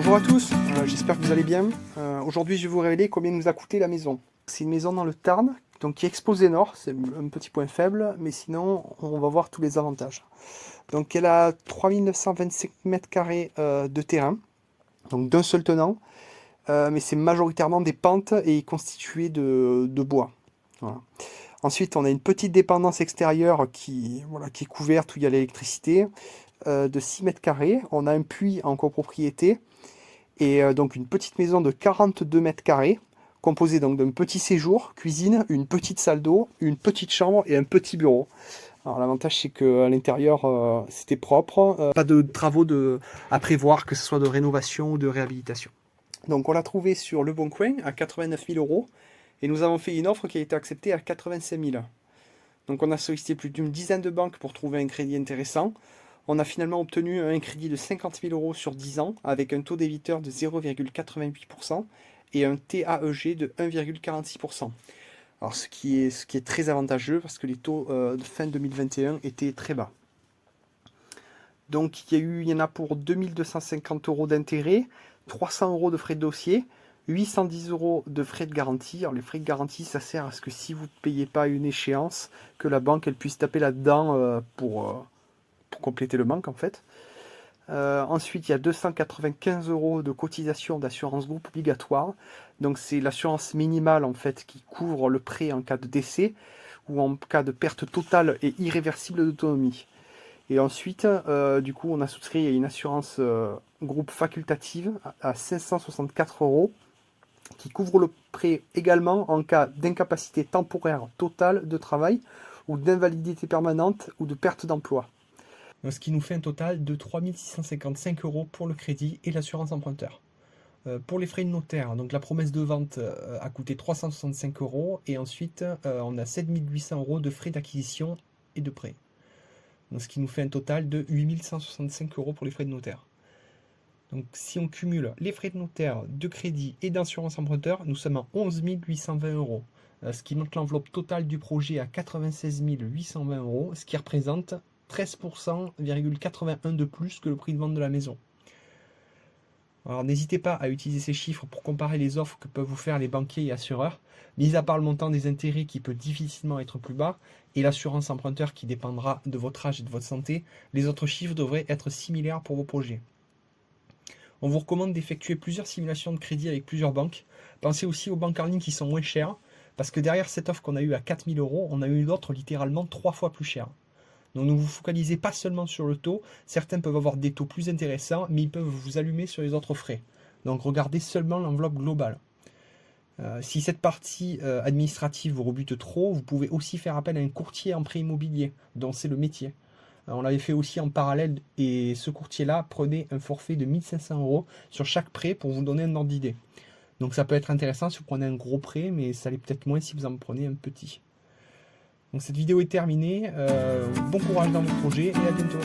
Bonjour à tous, j'espère que vous allez bien. Aujourd'hui je vais vous révéler combien nous a coûté la maison. C'est une maison dans le Tarn, donc qui est exposée nord, c'est un petit point faible, mais sinon on va voir tous les avantages. Donc elle a 3925 mètres carrés de terrain, donc d'un seul tenant, mais c'est majoritairement des pentes et constitué de bois. Voilà. Ensuite on a une petite dépendance extérieure qui est couverte où il y a l'électricité, de 6 mètres carrés. On a un puits en copropriété. Et donc une petite maison de 42 mètres carrés, composée donc d'un petit séjour, cuisine, une petite salle d'eau, une petite chambre et un petit bureau. Alors l'avantage c'est qu'à l'intérieur c'était propre, pas de travaux à prévoir, que ce soit de rénovation ou de réhabilitation. Donc on l'a trouvé sur Le Bon Coin à 89 000 € et nous avons fait une offre qui a été acceptée à 85 000. Donc on a sollicité plus d'une dizaine de banques pour trouver un crédit intéressant. On a finalement obtenu un crédit de 50 000 € sur 10 ans avec un taux d'éviteur de 0,88% et un TAEG de 1,46%. Alors ce qui est très avantageux parce que les taux de fin 2021 étaient très bas. Donc il y en a pour 2 250 € d'intérêt, 300 € de frais de dossier, 810 € de frais de garantie. Alors les frais de garantie, ça sert à ce que si vous ne payez pas une échéance, que la banque elle puisse taper là-dedans pour compléter le manque en fait. Ensuite, il y a 295 € de cotisation d'assurance groupe obligatoire. Donc c'est l'assurance minimale en fait qui couvre le prêt en cas de décès ou en cas de perte totale et irréversible d'autonomie. Et ensuite, du coup, on a souscrit à une assurance groupe facultative à 564 € qui couvre le prêt également en cas d'incapacité temporaire totale de travail ou d'invalidité permanente ou de perte d'emploi. Ce qui nous fait un total de 3 655 € pour le crédit et l'assurance emprunteur. Pour les frais de notaire, donc la promesse de vente a coûté 365 € et ensuite on a 7 800 € de frais d'acquisition et de prêt. Donc, ce qui nous fait un total de 8 165 € pour les frais de notaire. Donc si on cumule les frais de notaire, de crédit et d'assurance emprunteur, nous sommes à 11 820 €. Ce qui monte l'enveloppe totale du projet à 96 820 €, ce qui représente 13,81% de plus que le prix de vente de la maison. Alors n'hésitez pas à utiliser ces chiffres pour comparer les offres que peuvent vous faire les banquiers et assureurs, mis à part le montant des intérêts qui peut difficilement être plus bas, et l'assurance emprunteur qui dépendra de votre âge et de votre santé, les autres chiffres devraient être similaires pour vos projets. On vous recommande d'effectuer plusieurs simulations de crédit avec plusieurs banques. Pensez aussi aux banques en ligne qui sont moins chères, parce que derrière cette offre qu'on a eue à 4 000 €, on a eu d'autres littéralement 3 fois plus chères. Donc ne vous focalisez pas seulement sur le taux, certains peuvent avoir des taux plus intéressants, mais ils peuvent vous allumer sur les autres frais. Donc regardez seulement l'enveloppe globale. Si cette partie administrative vous rebute trop, vous pouvez aussi faire appel à un courtier en prêt immobilier, dont c'est le métier. On l'avait fait aussi en parallèle et ce courtier-là prenait un forfait de 1 500 € sur chaque prêt pour vous donner un ordre d'idée. Donc ça peut être intéressant si vous prenez un gros prêt, mais ça l'est peut-être moins si vous en prenez un petit. Donc cette vidéo est terminée, bon courage dans vos projets et à bientôt.